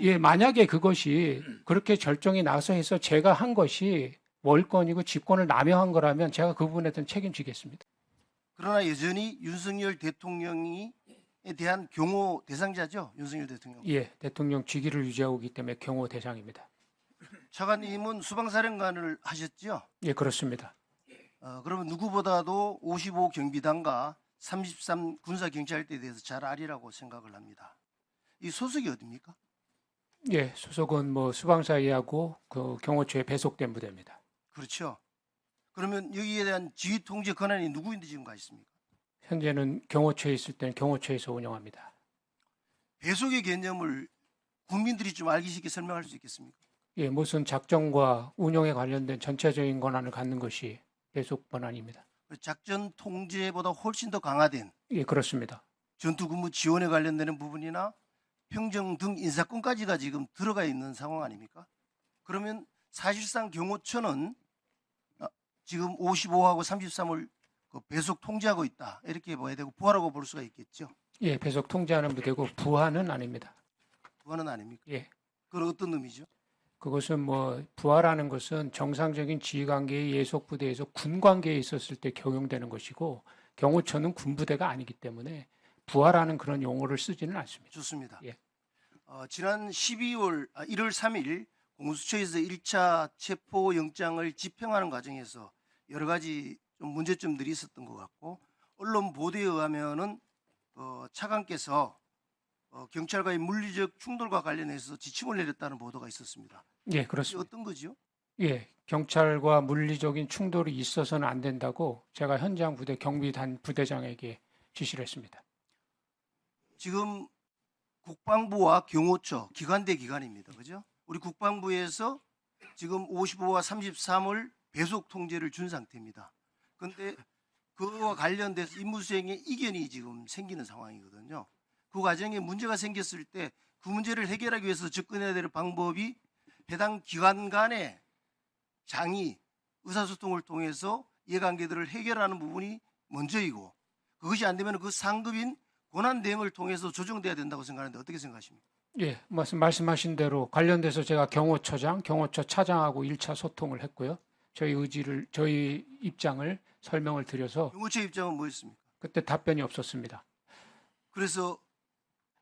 예, 만약에 그것이 그렇게 결정이 나서 해서 제가 한 것이 월권이고 직권을 남용한 거라면 제가 그 부분에 대한 책임지겠습니다. 그러나 여전히 윤석열 대통령에 대한 경호 대상자죠. 윤석열 대통령. 예, 대통령 직위를 유지하고 있기 때문에 경호 대상입니다. 차관님은 수방사령관을 하셨죠. 예, 그렇습니다. 그러면 누구보다도 55 경비단과 33 군사경찰대에 대해서 잘 아리라고 생각을 합니다. 이 소속이 어디입니까? 예, 소속은 뭐 수방사이하고 그 경호처에 배속된 부대입니다. 그렇죠. 그러면 여기에 대한 지휘 통제 권한이 누구인데 지금 가 있습니까? 현재는 경호처에 있을 때는 경호처에서 운영합니다. 배속의 개념을 국민들이 좀 알기 쉽게 설명할 수 있겠습니까? 예, 무슨 작전과 운영에 관련된 전체적인 권한을 갖는 것이 배속 권한입니다. 작전 통제보다 훨씬 더 강화된 예, 그렇습니다. 전투근무 지원에 관련되는 부분이나 평정 등 인사권까지가 지금 들어가 있는 상황 아닙니까? 그러면 사실상 경호처는 지금 55하고 33을 배속 통제하고 있다 이렇게 봐야 되고 부하라고 볼 수가 있겠죠. 예, 배속 통제하는 부대고 부하는 아닙니다. 부하는 아닙니까? 예, 그건 어떤 의미죠? 그것은 뭐 부하라는 것은 정상적인 지휘 관계의 예속 부대에서 군 관계에 있었을 때 경용되는 것이고 경호처는 군 부대가 아니기 때문에 부하라는 그런 용어를 쓰지는 않습니다. 좋습니다. 예. 지난 1월 3일 공수처에서 1차 체포영장을 집행하는 과정에서 여러 가지 좀 문제점들이 있었던 것 같고 언론 보도에 의하면은 차관께서 경찰과의 물리적 충돌과 관련해서 지침을 내렸다는 보도가 있었습니다. 예, 이게 그렇습니다. 어떤 거죠? 예, 경찰과 물리적인 충돌이 있어서는 안 된다고 제가 현장 부대 경비단 부대장에게 지시를 했습니다. 지금 국방부와 경호처 기관 대 기관입니다. 그죠? 우리 국방부에서 지금 55와 33을 배속 통제를 준 상태입니다. 그런데 그와 관련돼서 임무수행에 이견이 지금 생기는 상황이거든요. 그 과정에 문제가 생겼을 때 그 문제를 해결하기 위해서 접근해야 될 방법이 해당 기관 간의 장이 의사소통을 통해서 이해관계들을 해결하는 부분이 먼저이고 그것이 안 되면 그 상급인 권한대행을 통해서 조정돼야 된다고 생각하는데 어떻게 생각하십니까? 예, 말씀하신 대로 관련돼서 제가 경호처장, 경호처 차장하고 1차 소통을 했고요. 저희 입장을 설명을 드려서 경호처 입장은 뭐였습니까? 그때 답변이 없었습니다. 그래서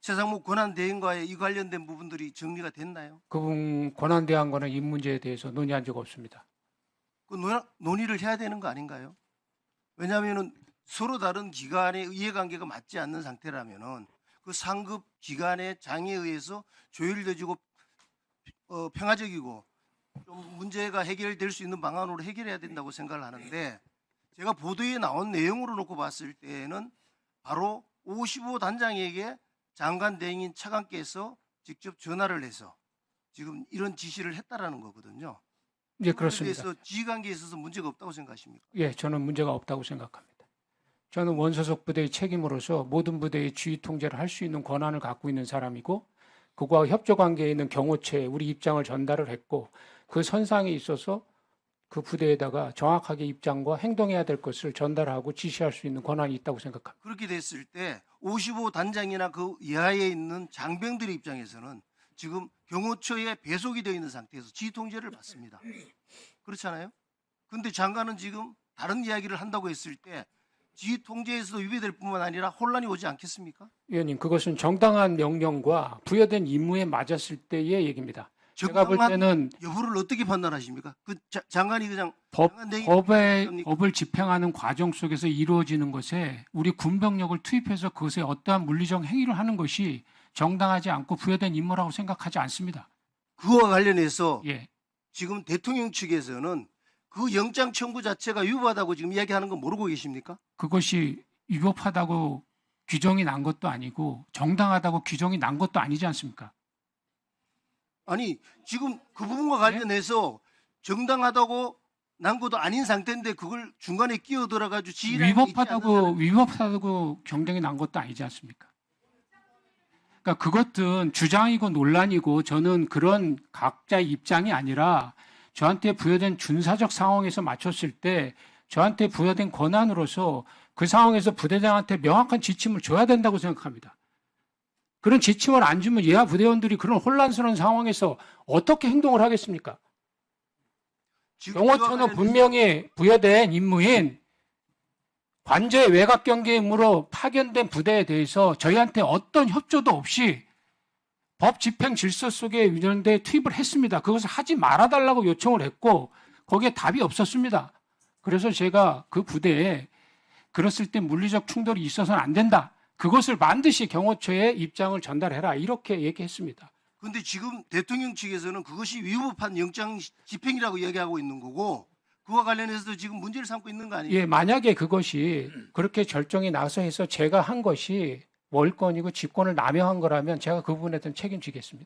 최상목 권한대행과의 이 관련된 부분들이 정리가 됐나요? 그분 권한대항과는 이 문제에 대해서 논의한 적 없습니다. 그 논의를 해야 되는 거 아닌가요? 왜냐하면 서로 다른 기관의 이해관계가 맞지 않는 상태라면은 그 상급 기관의 장에 의해서 조율되지고 평화적이고 좀 문제가 해결될 수 있는 방안으로 해결해야 된다고 생각을 하는데 제가 보도에 나온 내용으로 놓고 봤을 때는 바로 55 단장에게 장관 대행인 차관께서 직접 전화를 해서 지금 이런 지시를 했다라는 거거든요. 예, 그렇습니다. 그래서 지휘관계에 있어서 문제가 없다고 생각하십니까? 예, 저는 문제가 없다고 생각합니다. 저는 원소속 부대의 책임으로서 모든 부대의 지휘 통제를 할 수 있는 권한을 갖고 있는 사람이고 그와 협조 관계에 있는 경호처에 우리 입장을 전달을 했고 그 선상에 있어서 그 부대에다가 정확하게 입장과 행동해야 될 것을 전달하고 지시할 수 있는 권한이 있다고 생각합니다. 그렇게 됐을 때 55 단장이나 그 이하에 있는 장병들의 입장에서는 지금 경호처에 배속이 되어 있는 상태에서 지휘 통제를 받습니다. 그렇잖아요? 근데 장관은 지금 다른 이야기를 한다고 했을 때 지휘 통제에서도 위배될 뿐만 아니라 혼란이 오지 않겠습니까? 위원님, 그것은 정당한 명령과 부여된 임무에 맞았을 때의 얘기입니다. 제가 볼 적당한 때는 여부를 어떻게 판단하십니까? 그 장관이 그냥 장관 대행이 법을 집행하는 과정 속에서 이루어지는 것에 우리 군병력을 투입해서 그것에 어떠한 물리적 행위를 하는 것이 정당하지 않고 부여된 임무라고 생각하지 않습니다. 그와 관련해서 예, 지금 대통령 측에서는 그 영장 청구 자체가 위법하다고 지금 이야기하는 거 모르고 계십니까? 그것이 위법하다고 규정이 난 것도 아니고 정당하다고 규정이 난 것도 아니지 않습니까? 아니 지금 그 부분과 관련해서 정당하다고 난 것도 아닌 상태인데 그걸 중간에 끼어들어가지고 지휘라는 게 있지 않느냐는 위법하다고 경쟁이 난 것도 아니지 않습니까? 그러니까 그것은 주장이고 논란이고 저는 그런 각자의 입장이 아니라 저한테 부여된 군사적 상황에서 맞췄을 때 저한테 부여된 권한으로서 그 상황에서 부대장한테 명확한 지침을 줘야 된다고 생각합니다. 그런 지침을 안 주면 예하 부대원들이 그런 혼란스러운 상황에서 어떻게 행동을 하겠습니까? 지금 경호처는 분명히 부여된 임무인 관저의 외곽 경계 임무로 파견된 부대에 대해서 저희한테 어떤 협조도 없이 법 집행 질서 속에 위원대에 투입을 했습니다. 그것을 하지 말아달라고 요청을 했고 거기에 답이 없었습니다. 그래서 제가 그 부대에 그랬을 때 물리적 충돌이 있어서는 안 된다. 그것을 반드시 경호처에 입장을 전달해라. 이렇게 얘기했습니다. 근데 지금 대통령 측에서는 그것이 위법한 영장 집행이라고 얘기하고 있는 거고 그와 관련해서도 지금 문제를 삼고 있는 거 아니에요? 예, 만약에 그것이 그렇게 결정이 나서 해서 제가 한 것이 월권이고 직권을 남용한 거라면 제가 그 부분에 대한 책임지겠습니다.